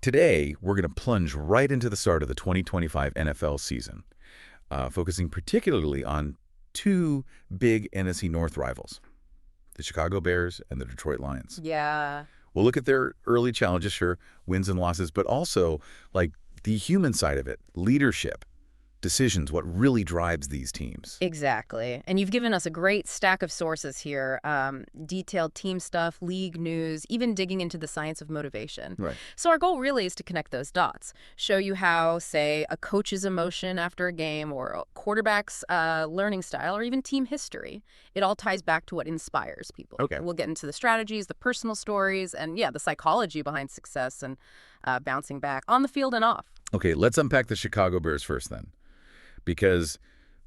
Today, we're going to plunge right into the start of the 2025 NFL season, focusing particularly on two big NFC North rivals, the Chicago Bears and the Detroit Lions. Yeah. We'll look at their early challenges, sure, wins and losses, but also like the human side of it, leadership, decisions, what really drives these teams. Exactly. And you've given us a great stack of sources here, detailed team stuff, league news, even digging into the science of motivation. Right. So our goal really is to connect those dots, show you how, say, a coach's emotion after a game or a quarterback's learning style or even team history, it all ties back to what inspires people. Okay. We'll get into the strategies, the personal stories, and yeah, the psychology behind success and bouncing back on the field and off. Okay, let's unpack the Chicago Bears first then. Because,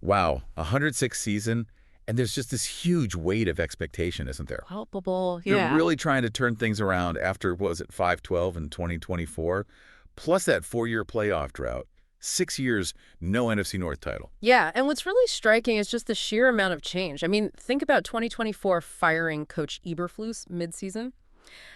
wow, 106 season, and there's just this huge weight of expectation, isn't there? Palpable, They're really trying to turn things around after, what was it, 5-12 in 2024, plus that 4-year playoff drought. 6 years, no NFC North title. Yeah, and what's really striking is just the sheer amount of change. I mean, think about 2024 firing Coach Eberflus midseason.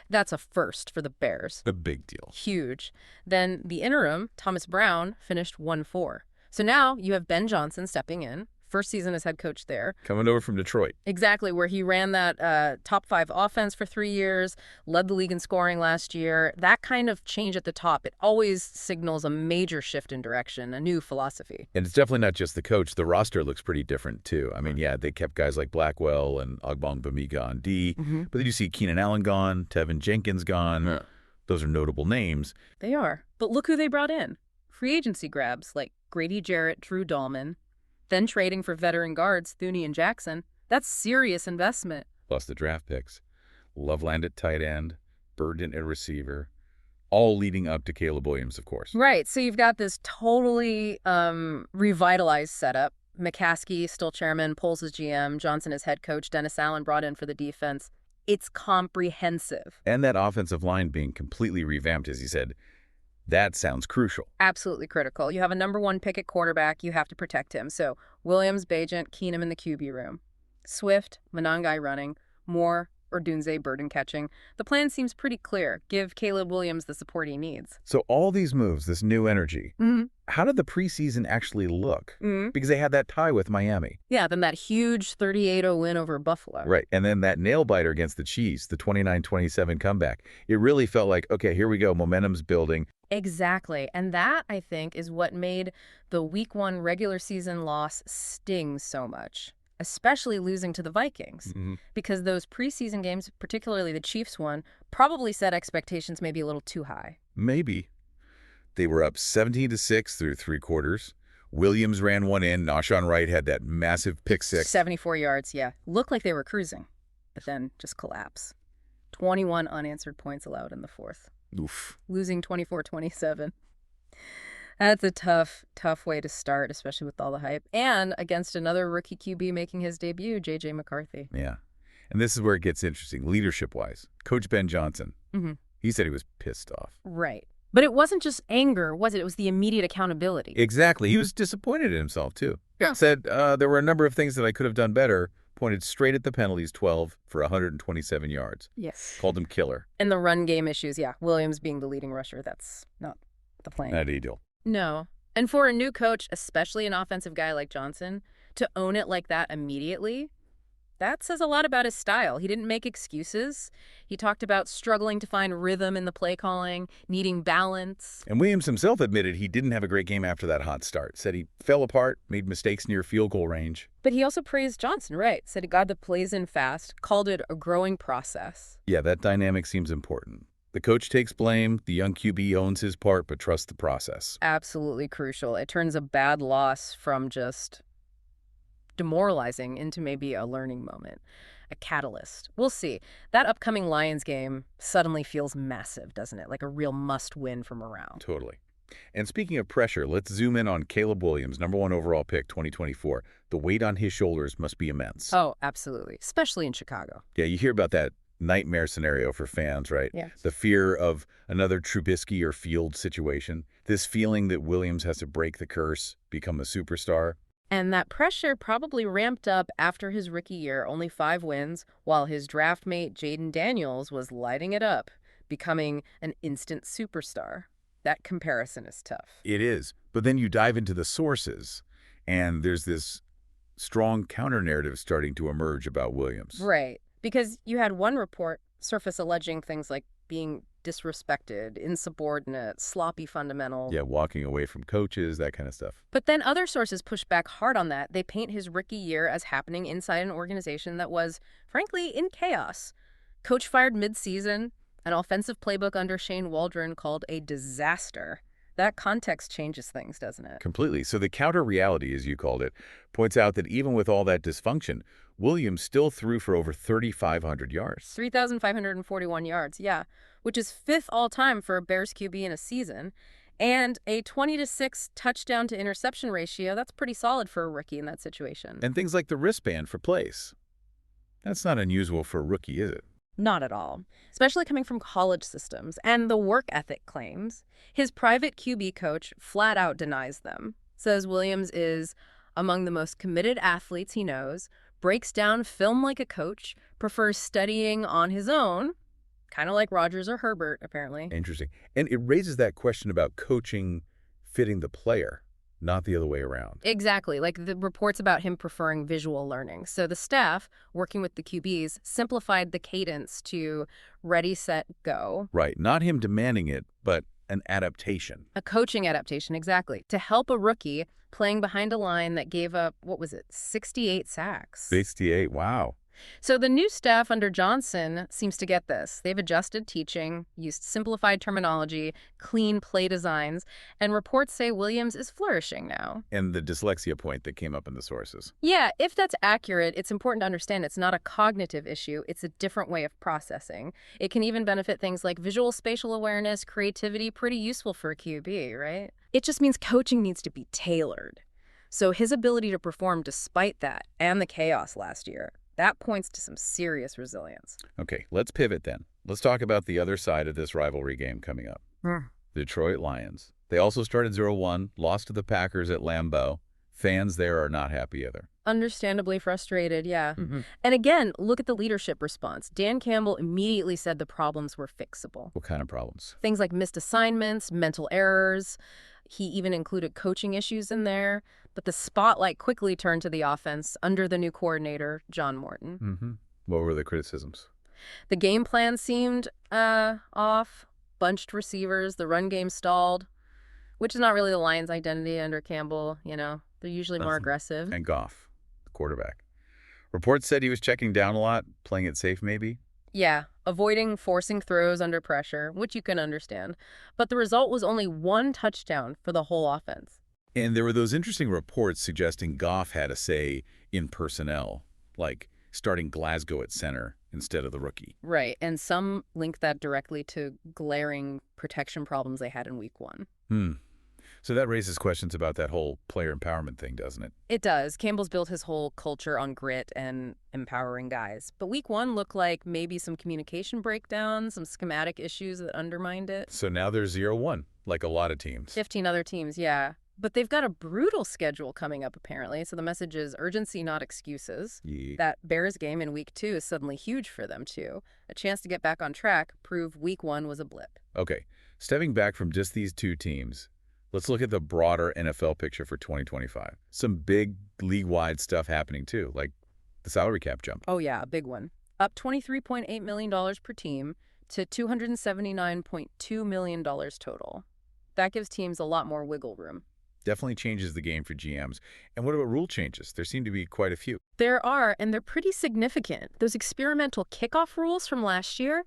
That's a first for the Bears. A big deal. Huge. Then the interim, Thomas Brown, finished 1-4. So now you have Ben Johnson stepping in, first season as head coach there. Coming over from Detroit. Exactly, where he ran that top 5 offense for 3 years, led the league in scoring last year. That kind of change at the top, it always signals a major shift in direction, a new philosophy. And it's definitely not just the coach. The roster looks pretty different, too. I mean, yeah, they kept guys like Blackwell and Ogbongbemiga on D, but then you see Keenan Allen gone, Tevin Jenkins gone. Yeah. Those are notable names. They are. But look who they brought in. Free agency grabs like Grady Jarrett, Drew Dahlman, then trading for veteran guards Thuney and Jackson. That's serious investment. Plus the draft picks. Loveland at tight end, Burden at receiver, all leading up to Caleb Williams, of course. Right, so you've got this totally revitalized setup. McCaskey, still chairman, Poles as GM, Johnson as head coach, Dennis Allen brought in for the defense. It's comprehensive. And that offensive line being completely revamped, as you said, that sounds crucial. Absolutely critical. You have a number 1 pick at quarterback. You have to protect him. So Williams, Bajent, Keenum in the QB room. Swift, Monangai running, Moore, Odunze burden catching. The plan seems pretty clear. Give Caleb Williams the support he needs. So all these moves, this new energy, how did the preseason actually look? Because they had that tie with Miami. Yeah, then that huge 38-0 win over Buffalo. Right, and then that nail-biter against the Chiefs, the 29-27 comeback. It really felt like, okay, here we go, momentum's building. Exactly, and that, I think, is what made the Week 1 regular season loss sting so much, especially losing to the Vikings, because those preseason games, particularly the Chiefs one, probably set expectations maybe a little too high. Maybe. They were up 17-6 through 3 quarters. Williams ran one in. Noshawn Wright had that massive pick six. 74 yards, yeah. Looked like they were cruising, but then just collapse. 21 unanswered points allowed in the fourth. Oof. Losing 24-27. That's a tough way to start, especially with all the hype. And against another rookie QB making his debut, J.J. McCarthy. Yeah. And this is where it gets interesting, leadership-wise. Coach Ben Johnson, he said he was pissed off. Right. But it wasn't just anger, was it? It was the immediate accountability. Exactly. He was disappointed in himself, too. Yeah. Said there were a number of things that I could have done better, pointed straight at the penalties, 12 for 127 yards. Yes. Called him killer. And the run game issues, yeah. Williams being the leading rusher, that's not the plan. Not ideal. No. And for a new coach, especially an offensive guy like Johnson, to own it like that immediately, that says a lot about his style. He didn't make excuses. He talked about struggling to find rhythm in the play calling, needing balance. And Williams himself admitted he didn't have a great game after that hot start. Said he fell apart, made mistakes near field goal range. But he also praised Johnson, right? Said he got the plays in fast, called it a growing process. Yeah, that dynamic seems important. The coach takes blame, the young QB owns his part, but trusts the process. Absolutely crucial. It turns a bad loss from just demoralizing into maybe a learning moment, a catalyst. We'll see. That upcoming Lions game suddenly feels massive, doesn't it? Like a real must-win for morale. Totally. And speaking of pressure, let's zoom in on Caleb Williams, number 1 overall pick, 2024. The weight on his shoulders must be immense. Oh, absolutely. Especially in Chicago. Yeah, you hear about that nightmare scenario for fans, right? Yeah. The fear of another Trubisky or Fields situation. This feeling that Williams has to break the curse, become a superstar. And that pressure probably ramped up after his rookie year, only 5 wins, while his draft mate Jaden Daniels was lighting it up, becoming an instant superstar. That comparison is tough. It is. But then you dive into the sources, and there's this strong counter-narrative starting to emerge about Williams. Right. Because you had one report surface alleging things like being disrespected, insubordinate, sloppy fundamentals. Yeah, walking away from coaches, that kind of stuff. But then other sources push back hard on that. They paint his rookie year as happening inside an organization that was, frankly, in chaos. Coach fired mid-season, an offensive playbook under Shane Waldron called a disaster. That context changes things, doesn't it? Completely. So the counter-reality, as you called it, points out that even with all that dysfunction, Williams still threw for over 3,500 yards. 3,541 yards, yeah, which is fifth all-time for a Bears QB in a season. And a 20-6 touchdown to interception ratio, that's pretty solid for a rookie in that situation. And things like the wristband for plays. That's not unusual for a rookie, is it? Not at all, especially coming from college systems. And the work ethic claims. His private QB coach flat out denies them. Says Williams is among the most committed athletes he knows, breaks down film like a coach, prefers studying on his own, kind of like Rodgers or Herbert, apparently. Interesting. And it raises that question about coaching fitting the player, not the other way around. Exactly, like the reports about him preferring visual learning. So the staff, working with the QBs, simplified the cadence to ready, set, go. Right. Not him demanding it, but an adaptation. A coaching adaptation, exactly, to help a rookie playing behind a line that gave up, 68 sacks. 68, wow. So the new staff under Johnson seems to get this. They've adjusted teaching, used simplified terminology, clean play designs, and reports say Williams is flourishing now. And the dyslexia point that came up in the sources. Yeah, if that's accurate, it's important to understand it's not a cognitive issue. It's a different way of processing. It can even benefit things like visual spatial awareness, creativity, pretty useful for a QB, right? It just means coaching needs to be tailored. So his ability to perform despite that and the chaos last year, that points to some serious resilience. Okay, let's pivot then. Let's talk about the other side of this rivalry game coming up. The Detroit Lions. They also started 0-1, lost to the Packers at Lambeau. Fans there are not happy either. Understandably frustrated, yeah. And again, look at the leadership response. Dan Campbell immediately said the problems were fixable. What kind of problems? Things like missed assignments, mental errors. He even included coaching issues in there. But the spotlight quickly turned to the offense under the new coordinator, John Morton. What were the criticisms? The game plan seemed off, bunched receivers, the run game stalled, which is not really the Lions' identity under Campbell, you know. They're usually more aggressive. And Goff, the quarterback. Reports said he was checking down a lot, playing it safe maybe? Yeah, avoiding forcing throws under pressure, which you can understand. But the result was only one touchdown for the whole offense. And there were those interesting reports suggesting Goff had a say in personnel, like starting Glasgow at center instead of the rookie. Right, and some link that directly to glaring protection problems they had in week 1. So that raises questions about that whole player empowerment thing, doesn't it? It does. Campbell's built his whole culture on grit and empowering guys. But week 1 looked like maybe some communication breakdowns, some schematic issues that undermined it. So now they're 0-1, like a lot of teams. 15 other teams, yeah. But they've got a brutal schedule coming up, apparently. So the message is urgency, not excuses. Yeah. That Bears game in week 2 is suddenly huge for them, too. A chance to get back on track, prove week 1 was a blip. Okay, stepping back from just these two teams, let's look at the broader NFL picture for 2025. Some big league-wide stuff happening, too, like the salary cap jump. Oh, yeah, a big one. Up $23.8 million per team to $279.2 million total. That gives teams a lot more wiggle room. Definitely changes the game for GMs. And what about rule changes? There seem to be quite a few. There are, and they're pretty significant. Those experimental kickoff rules from last year,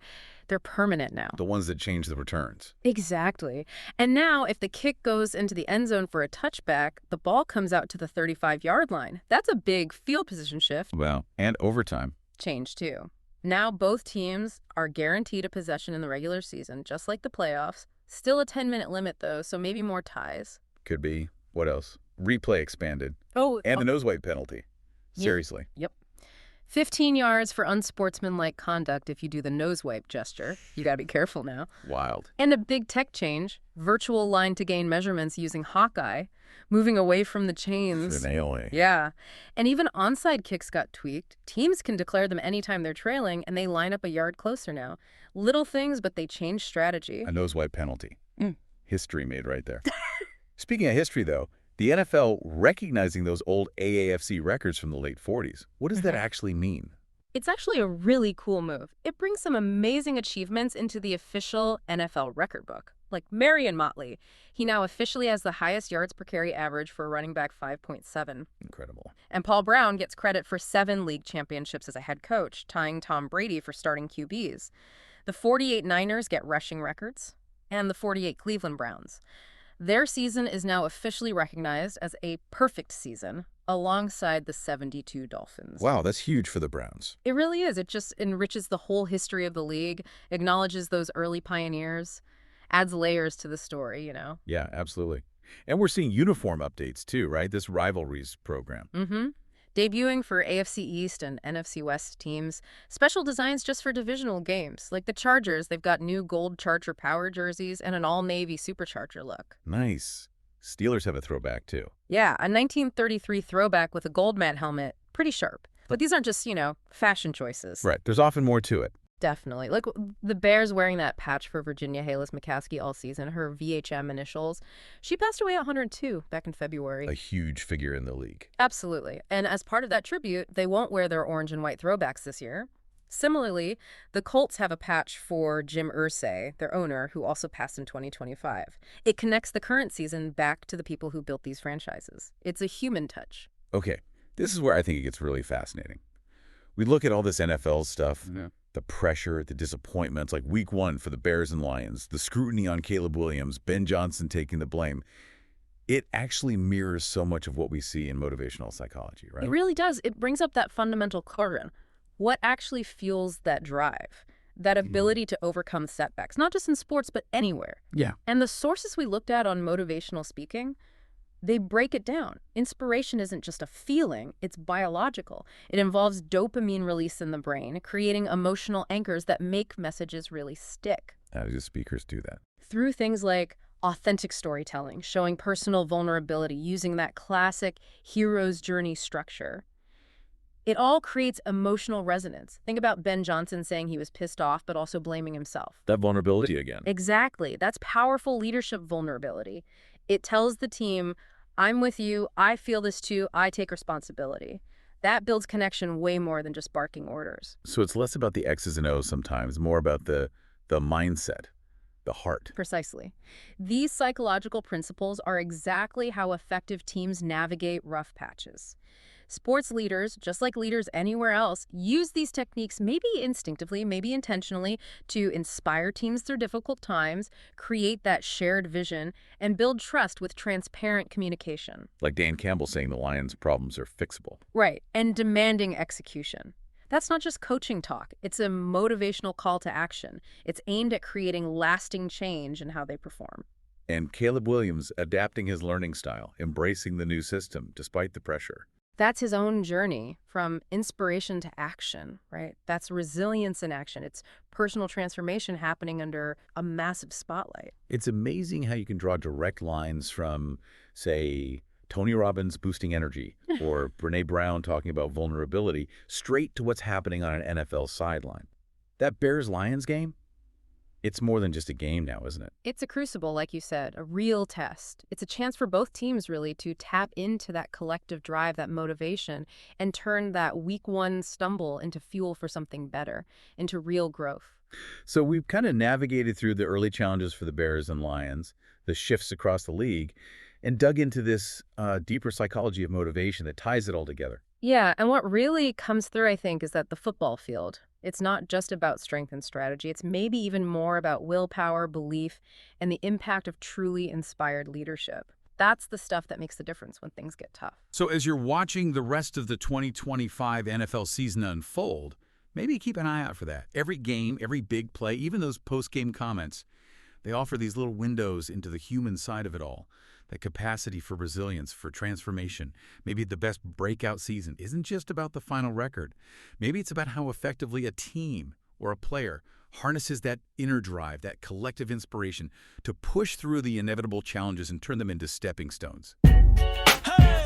they're permanent now. The ones that change the returns. Exactly. And now, if the kick goes into the end zone for a touchback, the ball comes out to the 35-yard line. That's a big field position shift. Well, and overtime. Change, too. Now both teams are guaranteed a possession in the regular season, just like the playoffs. Still a 10-minute limit, though, so maybe more ties. Could be. What else? Replay expanded. Oh. And the nose wipe penalty. Seriously. Yep. 15 yards for unsportsmanlike conduct if you do the nose wipe gesture. You gotta be careful now. Wild. And a big tech change. Virtual line-to-gain measurements using Hawkeye. Moving away from the chains. An AOA. Yeah. And even onside kicks got tweaked. Teams can declare them anytime they're trailing, and they line up a yard closer now. Little things, but they change strategy. A nose wipe penalty. History made right there. Speaking of history, though, the NFL recognizing those old AAFC records from the late 40s, what does that actually mean? It's actually a really cool move. It brings some amazing achievements into the official NFL record book. Like Marion Motley. He now officially has the highest yards per carry average for a running back, 5.7. Incredible. And Paul Brown gets credit for 7 league championships as a head coach, tying Tom Brady for starting QBs. The 48 Niners get rushing records, and the 48 Cleveland Browns. Their season is now officially recognized as a perfect season, alongside the 72 Dolphins. Wow, that's huge for the Browns. It really is. It just enriches the whole history of the league, acknowledges those early pioneers, adds layers to the story, Yeah, absolutely. And we're seeing uniform updates too, right? This rivalries program. Mm-hmm. Debuting for AFC East and NFC West teams, special designs just for divisional games. Like the Chargers, they've got new gold Charger Power jerseys and an all-navy Supercharger look. Nice. Steelers have a throwback too. Yeah, a 1933 throwback with a Goldman helmet. Pretty sharp. But these aren't just, fashion choices. Right. There's often more to it. Definitely. Like the Bears wearing that patch for Virginia Hayles McCaskey all season, her VHM initials. She passed away at 102 back in February. A huge figure in the league. Absolutely. And as part of that tribute, they won't wear their orange and white throwbacks this year. Similarly, the Colts have a patch for Jim Irsay, their owner, who also passed in 2025. It connects the current season back to the people who built these franchises. It's a human touch. Okay, this is where I think it gets really fascinating. We look at all this NFL stuff, the pressure, the disappointments, like week 1 for the Bears and Lions, the scrutiny on Caleb Williams, Ben Johnson taking the blame. It actually mirrors so much of what we see in motivational psychology, right? It really does. It brings up that fundamental question. What actually fuels that drive? That ability to overcome setbacks, not just in sports, but anywhere. Yeah. And the sources we looked at on motivational speaking, they break it down. Inspiration isn't just a feeling, it's biological. It involves dopamine release in the brain, creating emotional anchors that make messages really stick. How do speakers do that? Through things like authentic storytelling, showing personal vulnerability, using that classic hero's journey structure. It all creates emotional resonance. Think about Ben Johnson saying he was pissed off, but also blaming himself. That vulnerability again. Exactly. That's powerful leadership vulnerability. It tells the team, I'm with you, I feel this too, I take responsibility. That builds connection way more than just barking orders. So it's less about the X's and O's sometimes, more about the mindset, the heart. Precisely. These psychological principles are exactly how effective teams navigate rough patches. Sports leaders, just like leaders anywhere else, use these techniques maybe instinctively, maybe intentionally, to inspire teams through difficult times, create that shared vision, and build trust with transparent communication. Like Dan Campbell saying the Lions' problems are fixable. Right, and demanding execution. That's not just coaching talk. It's a motivational call to action. It's aimed at creating lasting change in how they perform. And Caleb Williams adapting his learning style, embracing the new system despite the pressure. That's his own journey from inspiration to action, right? That's resilience in action. It's personal transformation happening under a massive spotlight. It's amazing how you can draw direct lines from, say, Tony Robbins boosting energy or Brene Brown talking about vulnerability straight to what's happening on an NFL sideline. That Bears-Lions game? It's more than just a game now, isn't it? It's a crucible, like you said, a real test. It's a chance for both teams, really, to tap into that collective drive, that motivation, and turn that week 1 stumble into fuel for something better, into real growth. So we've kind of navigated through the early challenges for the Bears and Lions, the shifts across the league, and dug into this deeper psychology of motivation that ties it all together. Yeah, and what really comes through, I think, is that the football field, it's not just about strength and strategy. It's maybe even more about willpower, belief, and the impact of truly inspired leadership. That's the stuff that makes the difference when things get tough. So as you're watching the rest of the 2025 NFL season unfold, maybe keep an eye out for that. Every game, every big play, even those post-game comments, they offer these little windows into the human side of it all. That capacity for resilience, for transformation. Maybe the best breakout season isn't just about the final record. Maybe it's about how effectively a team or a player harnesses that inner drive, that collective inspiration to push through the inevitable challenges and turn them into stepping stones. Hey!